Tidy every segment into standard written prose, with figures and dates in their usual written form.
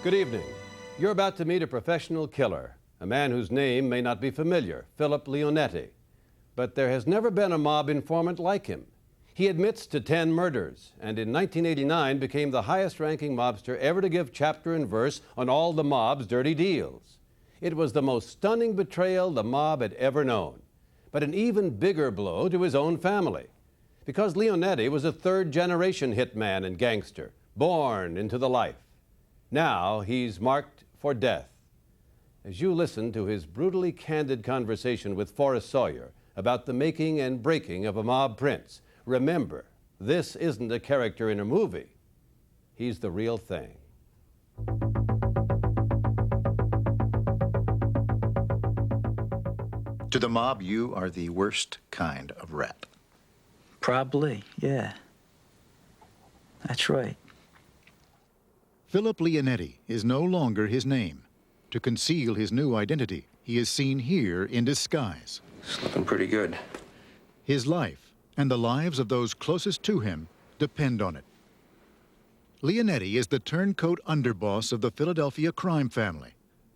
Good evening. You're about to meet a professional killer, a man whose name may not be familiar, Philip Leonetti. But there has never been a mob informant like him. He admits to 10 murders, and in 1989 became the highest-ranking mobster ever to give chapter and verse on all the mob's dirty deals. It was the most stunning betrayal the mob had ever known, but an even bigger blow to his own family. Because Leonetti was a third-generation hitman and gangster, born into the life. Now he's marked for death. As you listen to his brutally candid conversation with Forrest Sawyer about the making and breaking of a mob prince, remember, this isn't a character in a movie. He's the real thing. To the mob, you are the worst kind of rat. Probably, yeah. That's right. Philip Leonetti is no longer his name. To conceal his new identity, he is seen here in disguise. It's looking pretty good. His life and the lives of those closest to him depend on it. Leonetti is the turncoat underboss of the Philadelphia crime family,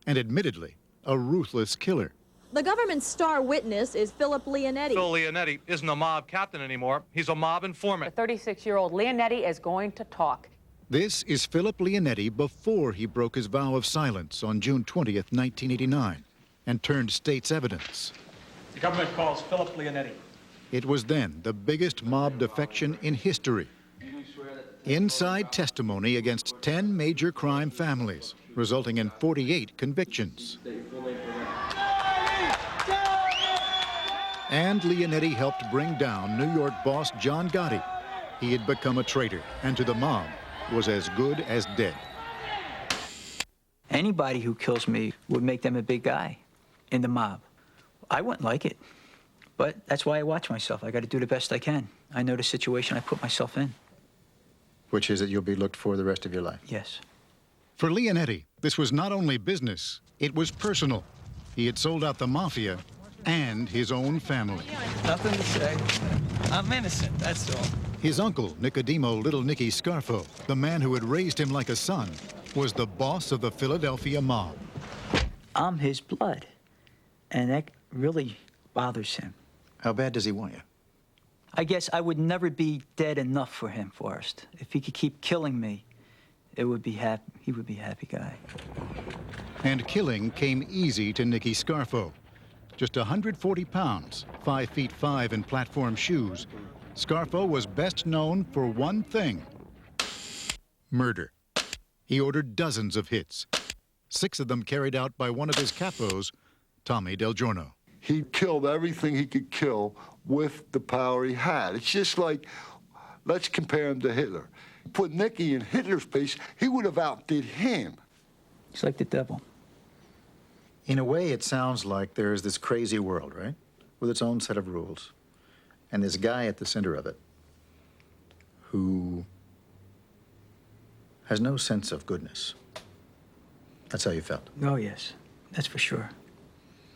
and admittedly, a ruthless killer. The government's star witness is Philip Leonetti. Phil Leonetti isn't a mob captain anymore. He's a mob informant. The 36-year-old Leonetti is going to talk. This is Philip Leonetti before he broke his vow of silence on June 20th, 1989, and turned state's evidence. The government calls Philip Leonetti. It was then the biggest mob defection in history. Inside testimony against 10 major crime families, resulting in 48 convictions. And Leonetti helped bring down New York boss John Gotti. He had become a traitor, and to the mob, was as good as dead. Anybody who kills me would make them a big guy in the mob. I wouldn't like it, but that's why I watch myself. I got to do the best I can. I know the situation I put myself in. Which is that you'll be looked for the rest of your life. Yes. For Leonetti, this was not only business, it was personal. He had sold out the Mafia and his own family. Nothing to say. I'm innocent, that's all. His uncle, Nicodemo Little Nicky Scarfo, the man who had raised him like a son, was the boss of the Philadelphia mob. I'm his blood, and that really bothers him. How bad does he want you? I guess I would never be dead enough for him, Forrest. If he could keep killing me, he would be a happy guy. And killing came easy to Nicky Scarfo. Just 140 pounds, 5 feet 5 in platform shoes, Scarfo was best known for one thing: murder. He ordered dozens of hits, 6 of them carried out by one of his capos, Tommy Del Giorno. He killed everything he could kill with the power he had. It's just like, let's compare him to Hitler. Put Nicky in Hitler's place, he would have outdid him. He's like the devil. In a way, it sounds like there's this crazy world, right? With its own set of rules. And this guy at the center of it who has no sense of goodness. That's how you felt. Oh, yes. That's for sure.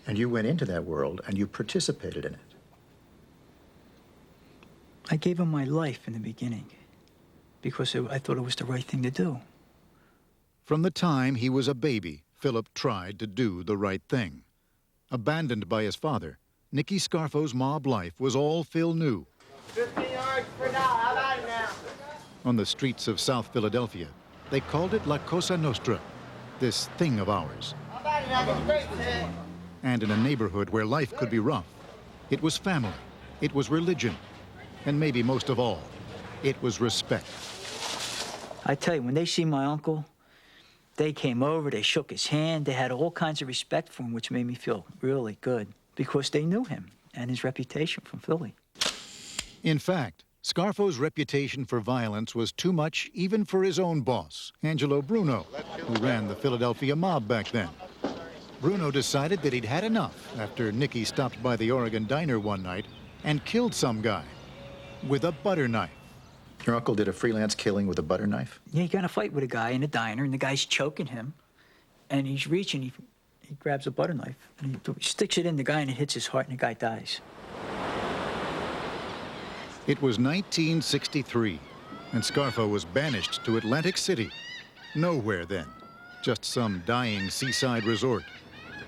And you went into that world and you participated in it. I gave him my life in the beginning because I thought it was the right thing to do. From the time he was a baby, Philip tried to do the right thing. Abandoned by his father, Nicky Scarfo's mob life was all Phil knew. 15 yards per dollar. How about it now? On the streets of South Philadelphia, they called it La Cosa Nostra, this thing of ours. How about it now? It's great, man. And in a neighborhood where life could be rough, it was family, it was religion, and maybe most of all, it was respect. I tell you, when they see my uncle, they came over, they shook his hand, they had all kinds of respect for him, which made me feel really good because they knew him and his reputation from Philly. In fact, Scarfo's reputation for violence was too much even for his own boss, Angelo Bruno, who ran the Philadelphia mob back then. Bruno decided that he'd had enough after Nicky stopped by the Oregon diner one night and killed some guy with a butter knife. Your uncle did a freelance killing with a butter knife? Yeah, he got in a fight with a guy in a diner, and the guy's choking him, and he's reaching, he grabs a butter knife, and he sticks it in the guy, and it hits his heart, and the guy dies. It was 1963, and Scarfo was banished to Atlantic City. Nowhere then. just some dying seaside resort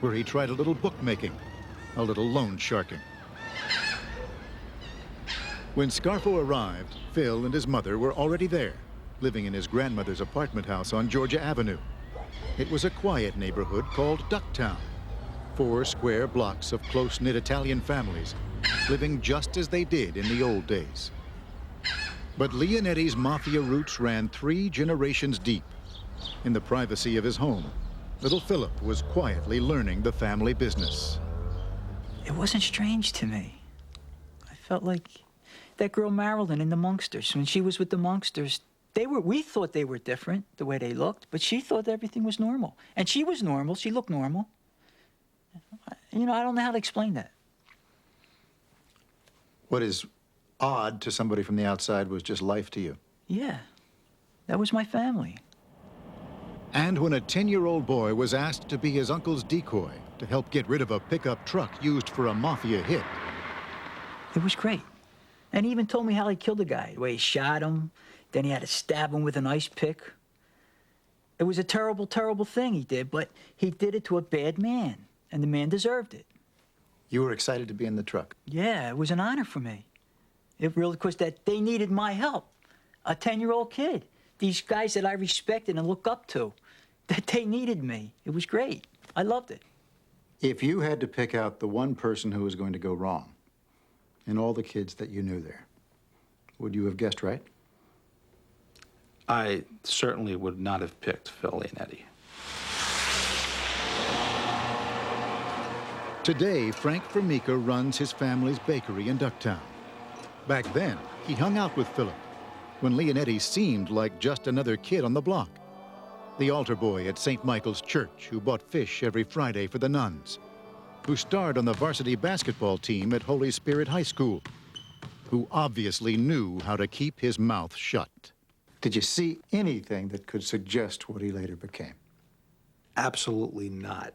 where he tried a little bookmaking, a little loan sharking. When Scarfo arrived, Phil and his mother were already there, living in his grandmother's apartment house on Georgia Avenue. It was a quiet neighborhood called Ducktown. 4 square blocks of close-knit Italian families, living just as they did in the old days. But Leonetti's Mafia roots ran 3 generations deep. In the privacy of his home, little Philip was quietly learning the family business. It wasn't strange to me. I felt like that girl Marilyn in the Monksters. When she was with the Monksters, we thought they were different, the way they looked, but she thought everything was normal. And she was normal. She looked normal. You know, I don't know how to explain that. What is odd to somebody from the outside was just life to you. Yeah, that was my family. And when a 10-year-old boy was asked to be his uncle's decoy to help get rid of a pickup truck used for a Mafia hit, it was great. And he even told me how he killed the guy, the way he shot him, then he had to stab him with an ice pick. It was a terrible, terrible thing he did, but he did it to a bad man, and the man deserved it. you were excited to be in the truck. Yeah, it was an honor for me. It really, because that they needed my help. A 10-year-old kid. These guys that I respected and looked up to, that they needed me. It was great. I loved it. If you had to pick out the one person who was going to go wrong in all the kids that you knew there, would you have guessed right? I certainly would not have picked Phil Leonetti. Today, Frank Formica runs his family's bakery in Ducktown. Back then, he hung out with Philip, when Leonetti seemed like just another kid on the block. The altar boy at St. Michael's Church who bought fish every Friday for the nuns, who starred on the varsity basketball team at Holy Spirit High School, who obviously knew how to keep his mouth shut. Did you see anything that could suggest what he later became? Absolutely not.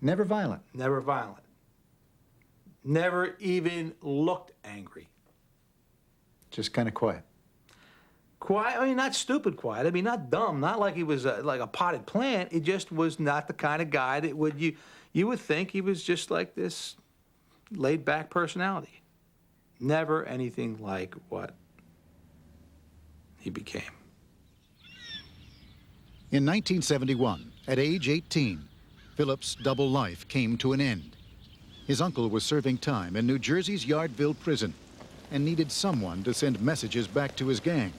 Never violent. Never violent. Never even looked angry. Just kind of quiet. Quiet, I mean, not stupid quiet. I mean, not dumb, not like he was like a potted plant. He just was not the kind of guy that you would think he was just like this laid-back personality. Never anything like what he became. In 1971, at age 18, Philip's double life came to an end. His uncle was serving time in New Jersey's Yardville prison and needed someone to send messages back to his gang.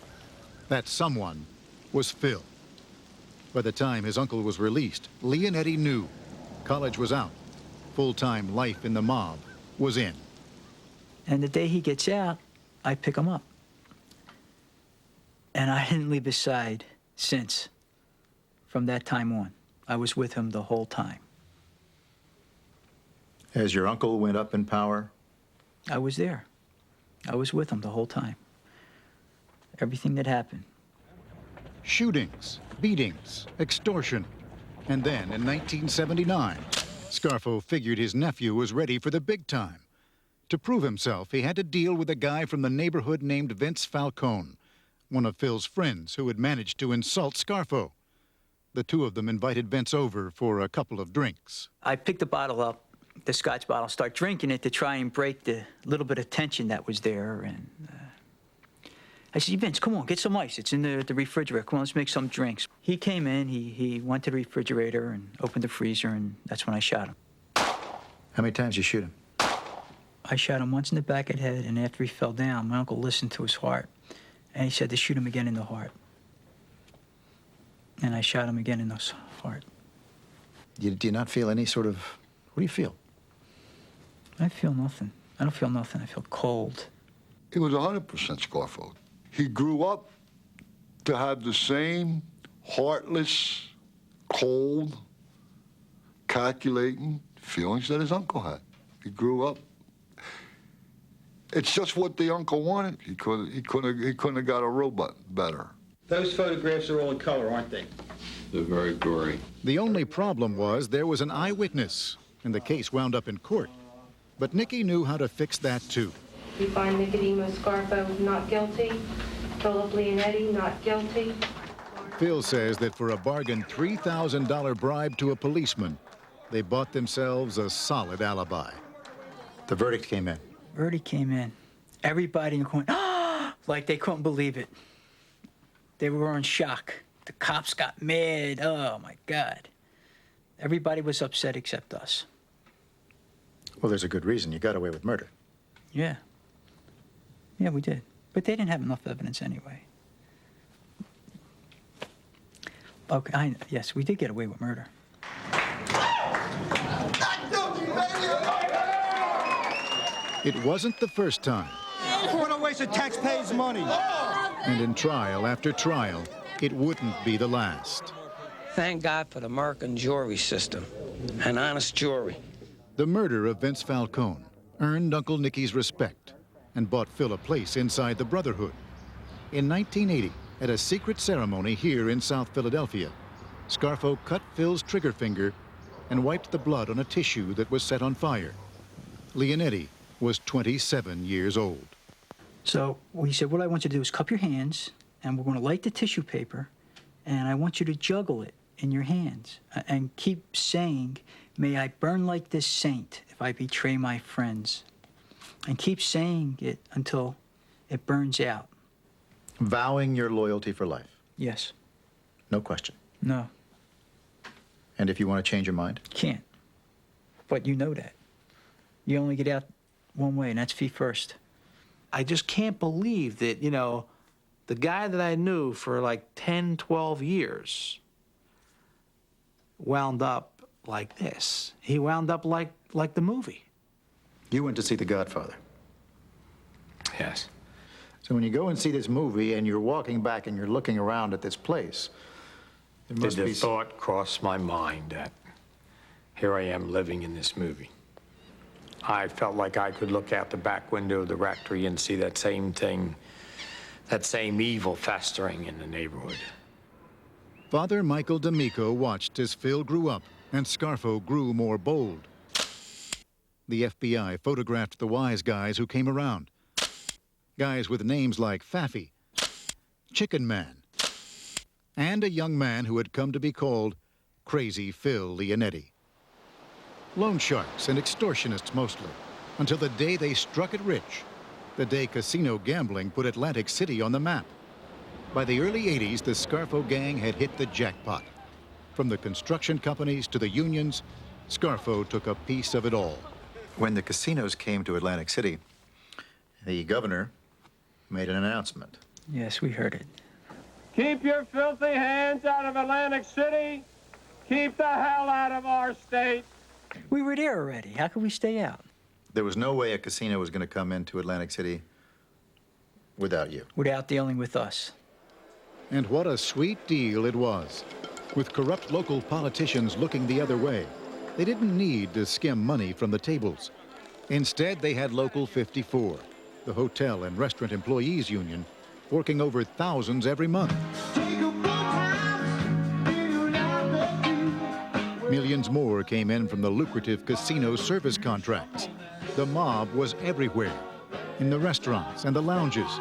That someone was Phil. By the time his uncle was released, Leonetti knew college was out. Full-time life in the mob was in. And the day he gets out, I pick him up. And I didn't leave his side since. From that time on, I was with him the whole time. As your uncle went up in power? I was there. I was with him the whole time. Everything that happened. Shootings, beatings, extortion. And then in 1979, Scarfo figured his nephew was ready for the big time. To prove himself, he had to deal with a guy from the neighborhood named Vince Falcone, one of Phil's friends who had managed to insult Scarfo. The two of them invited Vince over for a couple of drinks. I picked the bottle up, the scotch bottle, start drinking it to try and break the little bit of tension that was there. And I said, Vince, come on, get some ice. It's in the refrigerator. Come on, let's make some drinks. He came in, he went to the refrigerator and opened the freezer, and that's when I shot him. How many times did you shoot him? I shot him once in the back of the head, and after he fell down, my uncle listened to his heart, and he said to shoot him again in the heart. And I shot him again in the heart. Do you not feel any sort of... What do you feel? I feel nothing. I don't feel nothing. I feel cold. He was 100% Scarfo. He grew up to have the same heartless, cold, calculating feelings that his uncle had. He grew up. It's just what the uncle wanted. He couldn't have got a robot better. Those photographs are all in color, aren't they? They're very gory. The only problem was there was an eyewitness, and the case wound up in court. But Nicky knew how to fix that, too. We find Nicodemo Scarfo not guilty, Philip Leonetti not guilty. Phil says that for a bargain $3,000 bribe to a policeman, they bought themselves a solid alibi. The verdict came in. Verdict came in. Everybody in the corner, like they couldn't believe it. They were in shock. The cops got mad. Oh, my God. Everybody was upset except us. Well, there's a good reason. You got away with murder. Yeah. Yeah, we did. But they didn't have enough evidence anyway. Okay, yes, we did get away with murder. It wasn't the first time. What a waste of taxpayers' money. And in trial after trial, it wouldn't be the last. Thank God for the American jury system, an honest jury. The murder of Vince Falcone earned Uncle Nicky's respect and bought Phil a place inside the Brotherhood. In 1980, at a secret ceremony here in South Philadelphia, Scarfo cut Phil's trigger finger and wiped the blood on a tissue that was set on fire. Leonetti was 27 years old. So we said, what I want you to do is cup your hands, and we're going to light the tissue paper, and I want you to juggle it in your hands and keep saying, may I burn like this saint if I betray my friends. And keep saying it until it burns out. Vowing your loyalty for life. Yes. No question. No. And if you want to change your mind? Can't. But you know that. You only get out one way, and that's feet first. I just can't believe that, you know, the guy that I knew for like 10, 12 years wound up like this. He wound up like the movie. You went to see The Godfather. Yes. So when you go and see this movie and you're walking back and you're looking around at this place, there must Did be the thought cross my mind that here I am living in this movie? I felt like I could look out the back window of the rectory and see that same thing, that same evil festering in the neighborhood. Father Michael D'Amico watched as Phil grew up and Scarfo grew more bold. The FBI photographed the wise guys who came around. Guys with names like Faffy, Chicken Man, and a young man who had come to be called Crazy Phil Leonetti. Loan sharks and extortionists mostly, until the day they struck it rich, the day casino gambling put Atlantic City on the map. By the early 80s, the Scarfo gang had hit the jackpot. From the construction companies to the unions, Scarfo took a piece of it all. When the casinos came to Atlantic City, the governor made an announcement. Yes, we heard it. Keep your filthy hands out of Atlantic City. Keep the hell out of our state. We were there already. How could we stay out? There was no way a casino was going to come into Atlantic City without you. Without dealing with us. And what a sweet deal it was. With corrupt local politicians looking the other way, they didn't need to skim money from the tables. Instead, they had Local 54, the hotel and restaurant employees union, forking over thousands every month. Millions more came in from the lucrative casino service contracts. The mob was everywhere, in the restaurants and the lounges,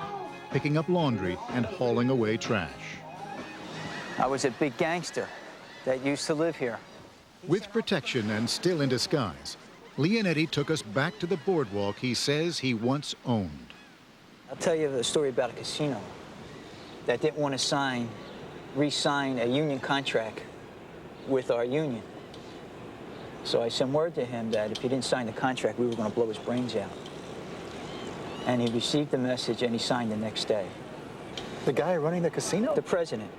picking up laundry and hauling away trash. I was a big gangster that used to live here. With protection and still in disguise, Leonetti took us back to the boardwalk he says he once owned. I'll tell you the story about a casino that didn't want to re-sign a union contract with our union. So I sent word to him that if he didn't sign the contract, we were going to blow his brains out. And he received the message and he signed the next day. The guy running the casino? The president.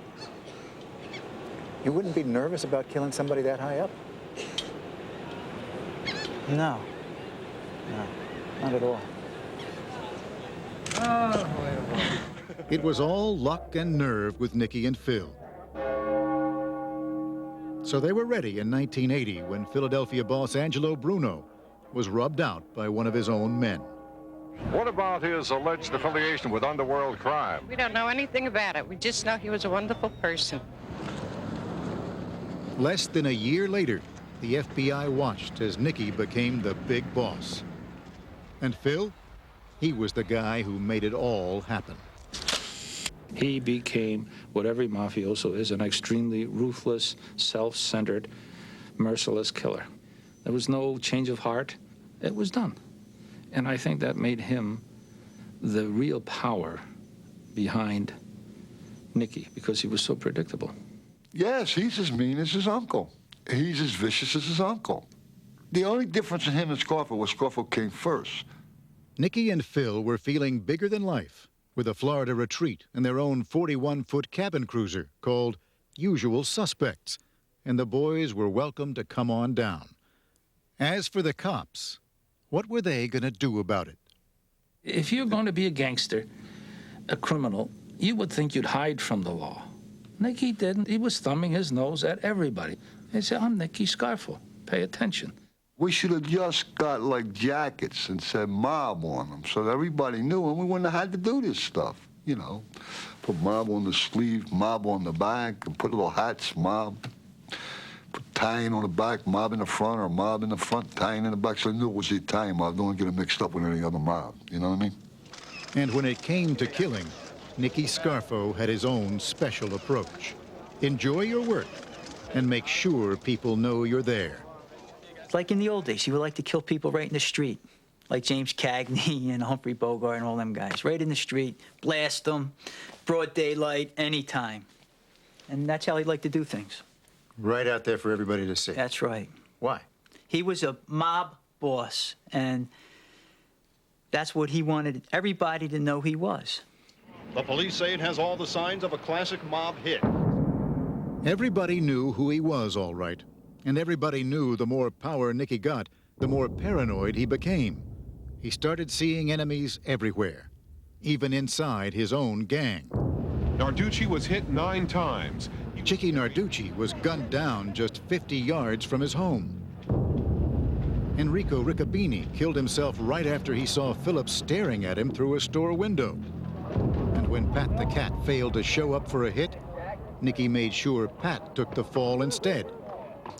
You wouldn't be nervous about killing somebody that high up? No. No, not at all. It was all luck and nerve with Nicky and Phil. So they were ready in 1980 when Philadelphia boss Angelo Bruno was rubbed out by one of his own men. What about his alleged affiliation with underworld crime? We don't know anything about it. We just know he was a wonderful person. Less than a year later, the FBI watched as Nicky became the big boss. And Phil, he was the guy who made it all happen. He became what every mafioso is, an extremely ruthless, self-centered, merciless killer. There was no change of heart. It was done. And I think that made him the real power behind Nicky, because he was so predictable. Yes, he's as mean as his uncle. He's as vicious as his uncle. The only difference in him and Scarfo was Scarfo came first. Nicky and Phil were feeling bigger than life with a Florida retreat and their own 41-foot cabin cruiser called Usual Suspects, and the boys were welcome to come on down. As for the cops, what were they going to do about it? If you're going to be a gangster, a criminal, you would think you'd hide from the law. Nicky didn't. He was thumbing his nose at everybody. He said, I'm Nicky Scarfo. Pay attention. We should have just got, like, jackets and said mob on them so that everybody knew, and we wouldn't have had to do this stuff, you know. Put mob on the sleeve, mob on the back, and put little hats, mob. Put Italian on the back, mob in the front, or mob in the front, Italian in the back, so they knew it was the Italian mob. Don't get it mixed up with any other mob, you know what I mean? And when it came to killing, Nicky Scarfo had his own special approach. Enjoy your work and make sure people know you're there. Like in the old days, he would like to kill people right in the street, like James Cagney and Humphrey Bogart and all them guys. Right in the street, blast them, broad daylight, anytime. And that's how he'd like to do things. Right out there for everybody to see. That's right. Why? He was a mob boss, and that's what he wanted everybody to know he was. The police say it has all the signs of a classic mob hit. Everybody knew who he was, all right. And everybody knew the more power Nicky got, the more paranoid he became. He started seeing enemies everywhere, even inside his own gang. Narducci was hit 9 times. Chicky Narducci was gunned down just 50 yards from his home. Enrico Riccobini killed himself right after he saw Philip staring at him through a store window. And when Pat the Cat failed to show up for a hit, Nicky made sure Pat took the fall instead.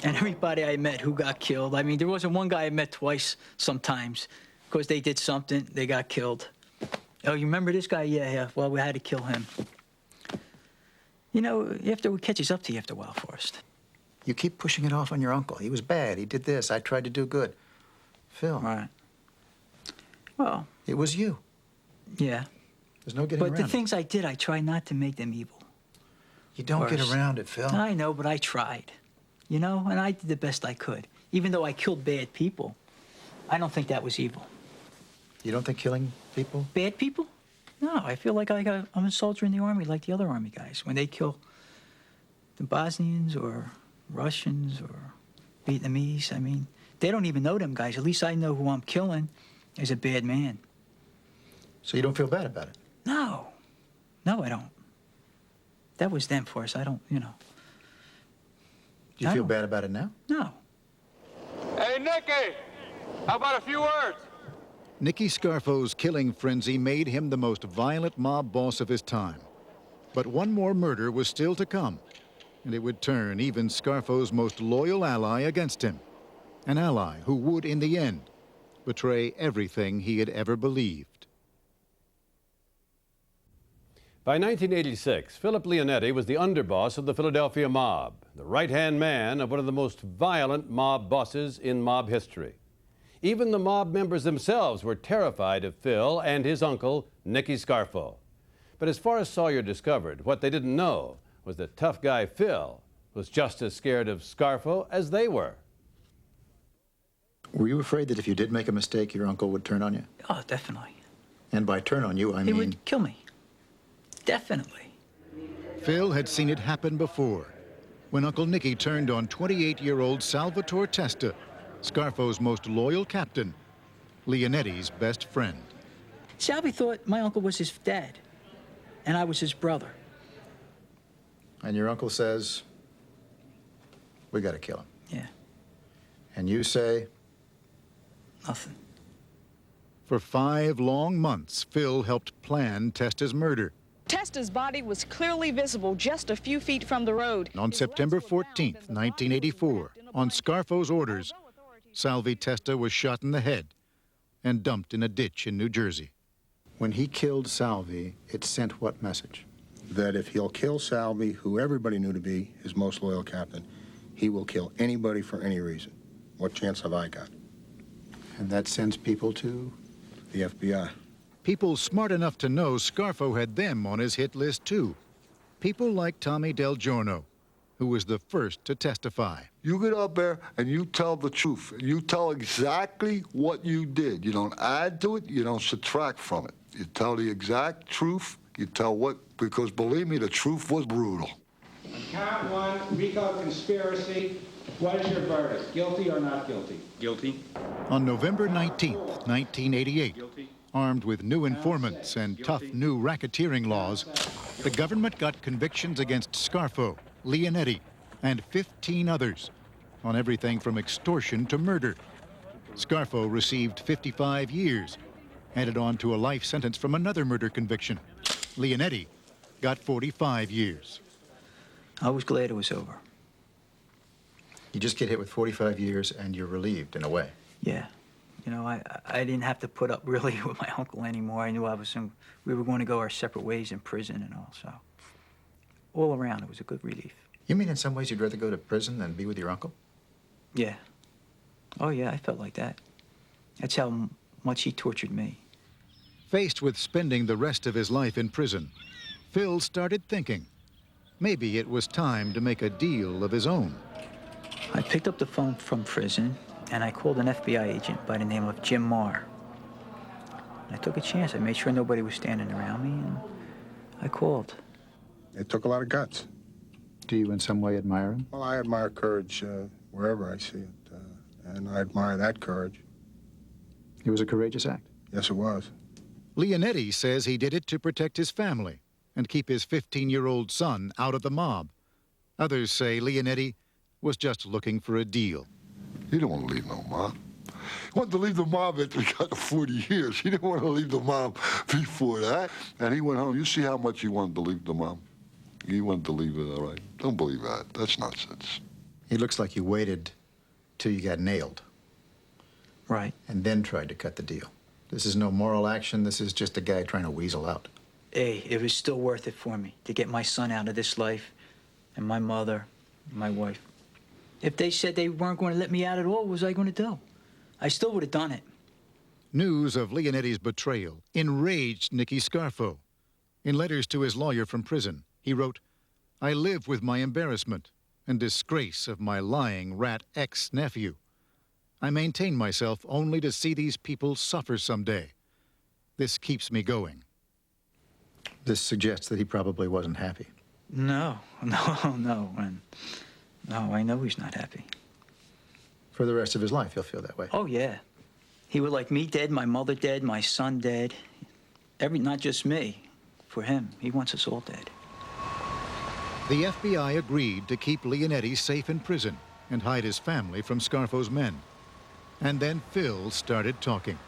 And everybody I met who got killed, I mean, there wasn't one guy I met twice sometimes, because they did something, they got killed. Oh, you remember this guy? Yeah, well, we had to kill him. You know, after it catches up to you after a while, Forrest. You keep pushing it off on your uncle. He was bad. He did this. I tried to do good. Phil. Right. Well. It was you. Yeah. There's no getting around it. But the things I did, I tried not to make them evil. You don't get around it, Phil. I know, but I tried. You know, and I did the best I could. Even though I killed bad people, I don't think that was evil. You don't think killing people? Bad people? No, I feel like I'm a soldier in the army like the other army guys. When they kill the Bosnians or Russians or Vietnamese, I mean, they don't even know them guys. At least I know who I'm killing is a bad man. So you don't feel bad about it? No. No, I don't. That was them for us. I don't, you know. Do you feel bad about it now? No. Hey, Nicky, how about a few words? Nicky Scarfo's killing frenzy made him the most violent mob boss of his time. But one more murder was still to come, and it would turn even Scarfo's most loyal ally against him. An ally who would, in the end, betray everything he had ever believed. By 1986, Philip Leonetti was the underboss of the Philadelphia mob, the right-hand man of one of the most violent mob bosses in mob history. Even the mob members themselves were terrified of Phil and his uncle, Nicky Scarfo. But as Forrest Sawyer discovered, what they didn't know was that tough guy Phil was just as scared of Scarfo as they were. Were you afraid that if you did make a mistake, your uncle would turn on you? Oh, definitely. And by turn on you, I mean... He would kill me. Definitely. Phil had seen it happen before, when Uncle Nicky turned on 28-year-old Salvatore Testa, Scarfo's most loyal captain, Leonetti's best friend. Salvi thought my uncle was his dad, and I was his brother. And your uncle says, we got to kill him. Yeah. And you say? Nothing. For 5 long months, Phil helped plan Testa's murder. Testa's body was clearly visible just a few feet from the road. On September 14th, 1984, on Scarfo's orders, Salvi Testa was shot in the head and dumped in a ditch in New Jersey. When he killed Salvi, it sent what message? that if he'll kill Salvi, who everybody knew to be his most loyal captain, he will kill anybody for any reason. What chance have I got? And that sends people to? The FBI. People smart enough to know Scarfo had them on his hit list, too. People like Tommy Del Giorno, who was the first to testify. You get up there and you tell the truth. You tell exactly what you did. You don't add to it. You don't subtract from it. You tell the exact truth. You tell what, because believe me, the truth was brutal. Count one, RICO conspiracy. What is your verdict? Guilty or not guilty? Guilty. On November 19th, 1988, armed with new informants and tough new racketeering laws, the government got convictions against Scarfo, Leonetti, and 15 others on everything from extortion to murder. Scarfo received 55 years, added on to a life sentence from another murder conviction. Leonetti got 45 years. I was glad it was over. You just get hit with 45 years and you're relieved in a way. Yeah. You know, I didn't have to put up really with my uncle anymore. I knew we were going to go our separate ways in prison and all, so all around it was a good relief. You mean in some ways you'd rather go to prison than be with your uncle? Yeah. Oh, yeah, I felt like that. That's how much he tortured me. Faced with spending the rest of his life in prison, Phil started thinking maybe it was time to make a deal of his own. I picked up the phone from prison, and I called an FBI agent by the name of Jim Marr. I took a chance. I made sure nobody was standing around me, and I called. It took a lot of guts. Do you in some way admire him? Well, I admire courage wherever I see it, and I admire that courage. It was a courageous act. Yes, it was. Leonetti says he did it to protect his family and keep his 15-year-old son out of the mob. Others say Leonetti was just looking for a deal. He didn't want to leave no mob. He wanted to leave the mob after he got to 40 years. He didn't want to leave the mob before that. And he went home. You see how much he wanted to leave the mob? He wanted to leave it, all right. Don't believe that. That's nonsense. It looks like you waited till you got nailed. Right. And then tried to cut the deal. This is no moral action. This is just a guy trying to weasel out. Hey, it was still worth it for me to get my son out of this life and my mother, and my wife. If they said they weren't going to let me out at all, what was I going to do? I still would have done it. News of Leonetti's betrayal enraged Nicky Scarfo. In letters to his lawyer from prison, he wrote, "I live with my embarrassment and disgrace of my lying rat ex-nephew. I maintain myself only to see these people suffer someday. This keeps me going." This suggests that he probably wasn't happy. No. And no, I know he's not happy. For the rest of his life, he'll feel that way. Oh, yeah. He would like me dead, my mother dead, my son dead. Not just me. For him, he wants us all dead. The FBI agreed to keep Leonetti safe in prison and hide his family from Scarfo's men. And then Phil started talking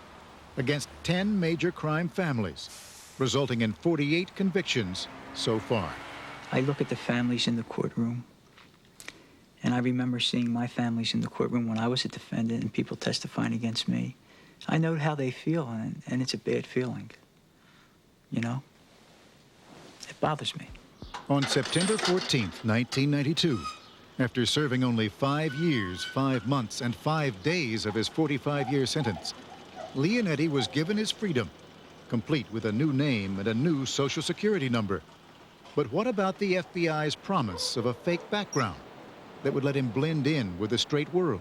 against 10 major crime families, resulting in 48 convictions so far. I look at the families in the courtroom, and I remember seeing my families in the courtroom when I was a defendant and people testifying against me. I know how they feel, and it's a bad feeling. You know? It bothers me. On September 14th, 1992, after serving only 5 years, 5 months, and 5 days of his 45-year sentence, Leonetti was given his freedom, complete with a new name and a new Social Security number. But what about the FBI's promise of a fake background that would let him blend in with the straight world?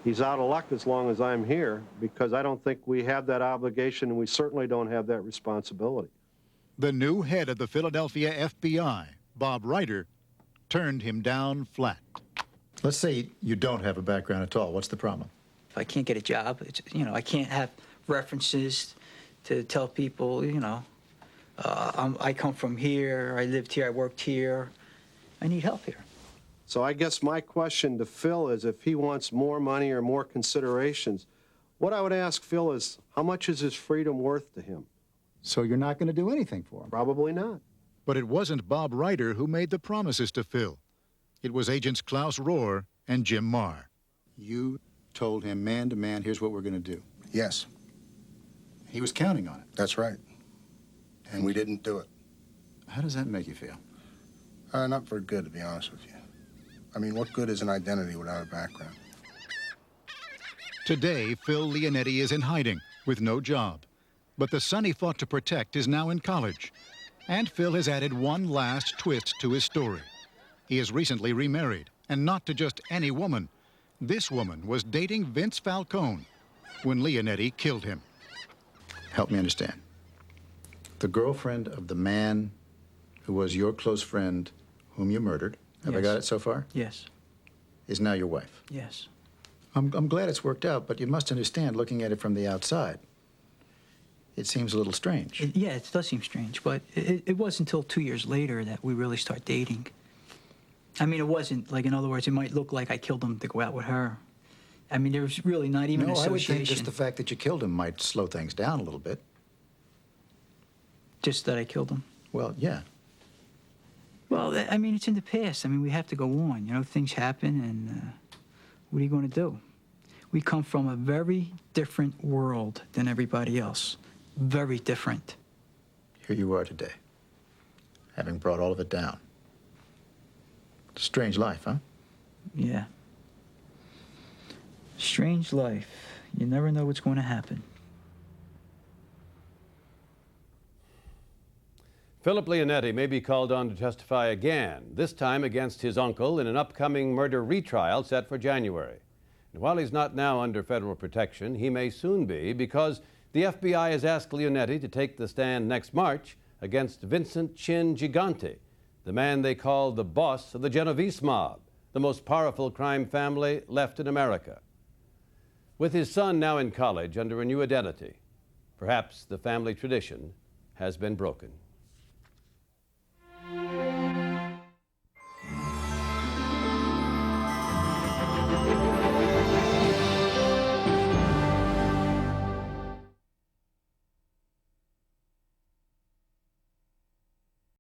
He's out of luck as long as I'm here, because I don't think we have that obligation, and we certainly don't have that responsibility. The new head of the Philadelphia FBI, Bob Ryder, turned him down flat. Let's say you don't have a background at all. What's the problem? If I can't get a job, I can't have references to tell people, I come from here, I lived here, I worked here. I need help here. So I guess my question to Phil is, if he wants more money or more considerations, what I would ask Phil is, how much is his freedom worth to him? So you're not going to do anything for him? Probably not. But it wasn't Bob Ryder who made the promises to Phil. It was agents Klaus Rohr and Jim Marr. You told him man to man, here's what we're going to do. Yes. He was counting on it. That's right. And we didn't do it. How does that make you feel? Not very good, to be honest with you. I mean, what good is an identity without a background? Today, Phil Leonetti is in hiding with no job. But the son he fought to protect is now in college. And Phil has added one last twist to his story. He has recently remarried, and not to just any woman. This woman was dating Vince Falcone when Leonetti killed him. Help me understand. The girlfriend of the man who was your close friend whom you murdered, have I Yes. got it so far? Yes. Is now your wife. Yes. I'm glad it's worked out, but you must understand, looking at it from the outside, it seems a little strange. Yeah, it does seem strange, but it wasn't until 2 years later that we really start dating. I mean, it wasn't, like, in other words, it might look like I killed him to go out with her. I mean, there was really not even No, an I would association. think just the fact that you killed him might slow things down a little bit. Just that I killed him? Well, yeah. Well, I mean, it's in the past. I mean, we have to go on. You know, things happen, and what are you going to do? We come from a very different world than everybody else. Very different. Here you are today, having brought all of it down. Strange life, huh? Yeah. Strange life. You never know what's going to happen. Philip Leonetti may be called on to testify again, this time against his uncle in an upcoming murder retrial set for January. And while he's not now under federal protection, he may soon be, because the FBI has asked Leonetti to take the stand next March against Vincent Chin Gigante, the man they call the boss of the Genovese mob, the most powerful crime family left in America. With his son now in college under a new identity, perhaps the family tradition has been broken.